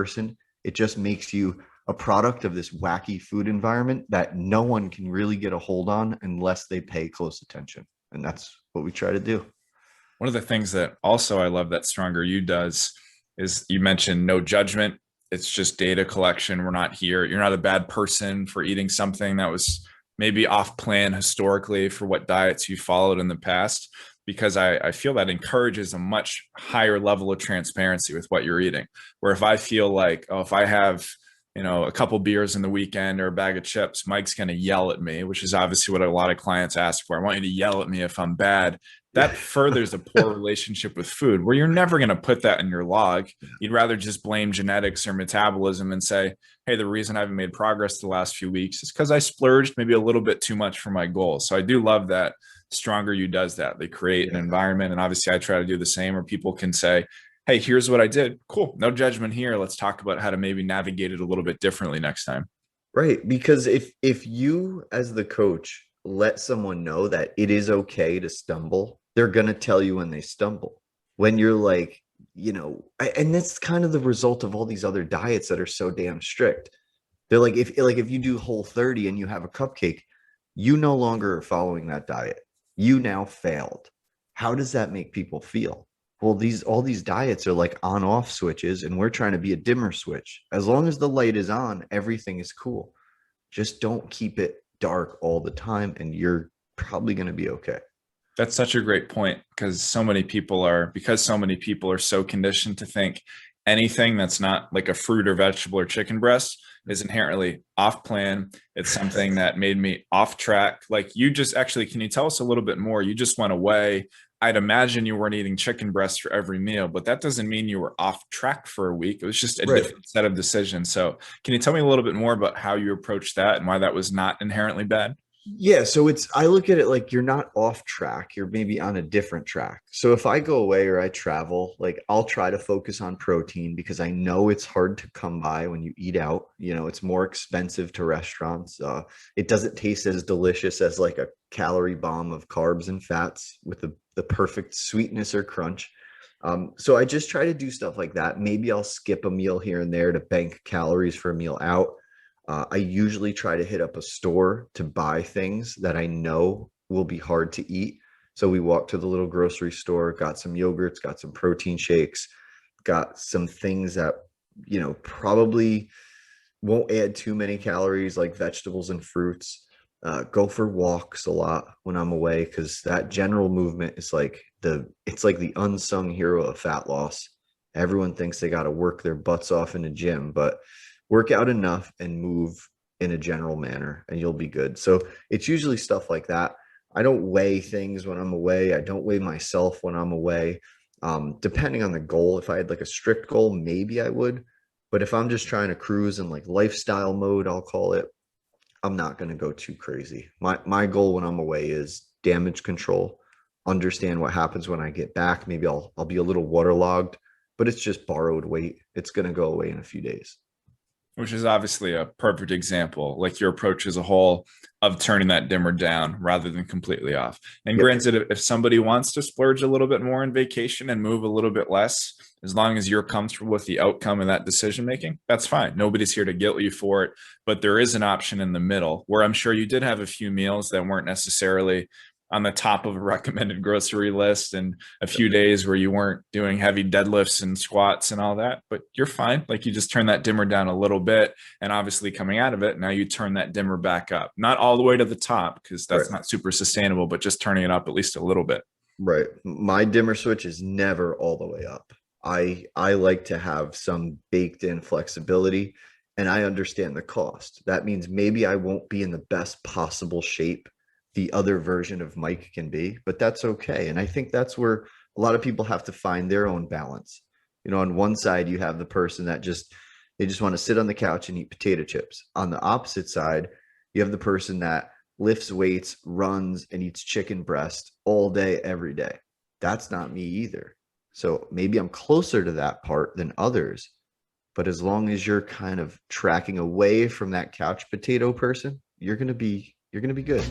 person. It just makes you a product of this wacky food environment that no one can really get a hold on unless they pay close attention. And that's what we try to do. One of the things that also I love that Stronger You does is you mentioned no judgment. It's just data collection. We're not here. You're not a bad person for eating something that was maybe off plan historically for what diets you followed in the past, because I feel that encourages a much higher level of transparency with what you're eating. Where if I feel like, oh, if I have, a couple beers in the weekend or a bag of chips, Mike's going to yell at me, which is obviously what a lot of clients ask for. I want you to yell at me if I'm bad. That furthers a poor relationship with food, where you're never going to put that in your log. You'd rather just blame genetics or metabolism and say, hey, the reason I haven't made progress the last few weeks is because I splurged maybe a little bit too much for my goals. So I do love that Stronger You does that. They create an environment. And obviously I try to do the same, where people can say, hey, here's what I did. Cool. No judgment here. Let's talk about how to maybe navigate it a little bit differently next time. Right. Because if you as the coach let someone know that it is okay to stumble, they're gonna tell you when they stumble. When you're like, and that's kind of the result of all these other diets that are so damn strict. They're like, if you do Whole 30 and you have a cupcake, you no longer are following that diet. You now failed. How does that make people feel? Well, all these diets are like on off switches, and we're trying to be a dimmer switch. As long as the light is on, everything is cool. Just don't keep it dark all the time, and you're probably going to be okay. That's such a great point, because so many people are so conditioned to think anything that's not like a fruit or vegetable or chicken breast is inherently off plan. It's something that made me off track. Like, you just actually, can you tell us a little bit more? You just went away. I'd imagine you weren't eating chicken breast for every meal, but that doesn't mean you were off track for a week. It was just a different set of decisions. So can you tell me a little bit more about how you approached that and why that was not inherently bad? Yeah, so I look at it like you're not off track, you're maybe on a different track. So if I go away or I travel, like I'll try to focus on protein because I know it's hard to come by when you eat out. It's more expensive to restaurants. It doesn't taste as delicious as like a calorie bomb of carbs and fats with the perfect sweetness or crunch. So I just try to do stuff like that. Maybe I'll skip a meal here and there to bank calories for a meal out. I usually try to hit up a store to buy things that I know will be hard to eat. So we walked to the little grocery store, got some yogurts, got some protein shakes, got some things that, probably won't add too many calories, like vegetables and fruits. Go for walks a lot when I'm away, because that general movement is like it's like the unsung hero of fat loss. Everyone thinks they got to work their butts off in a gym, but work out enough and move in a general manner and you'll be good. So it's usually stuff like that. I don't weigh things when I'm away. I don't weigh myself when I'm away. Depending on the goal, if I had like a strict goal, maybe I would. But if I'm just trying to cruise in like lifestyle mode, I'll call it, I'm not going to go too crazy. My goal when I'm away is damage control, understand what happens when I get back. Maybe I'll be a little waterlogged, but it's just borrowed weight. It's going to go away in a few days. Which is obviously a perfect example, like your approach as a whole, of turning that dimmer down rather than completely off. And granted, if somebody wants to splurge a little bit more in vacation and move a little bit less, as long as you're comfortable with the outcome of that decision making, that's fine. Nobody's here to guilt you for it. But there is an option in the middle where I'm sure you did have a few meals that weren't necessarily on the top of a recommended grocery list, and a few days where you weren't doing heavy deadlifts and squats and all that, but you're fine. Like, you just turn that dimmer down a little bit, and obviously coming out of it, now you turn that dimmer back up, not all the way to the top, because that's not super sustainable, but just turning it up at least a little bit. Right. My dimmer switch is never all the way up. I like to have some baked in flexibility, and I understand the cost. That means maybe I won't be in the best possible shape the other version of Mike can be, but that's okay. And I think that's where a lot of people have to find their own balance. On one side, you have the person that they just want to sit on the couch and eat potato chips. On the opposite side, you have the person that lifts weights, runs, and eats chicken breast all day, every day. That's not me either. So maybe I'm closer to that part than others, but as long as you're kind of tracking away from that couch potato person, you're going to be good.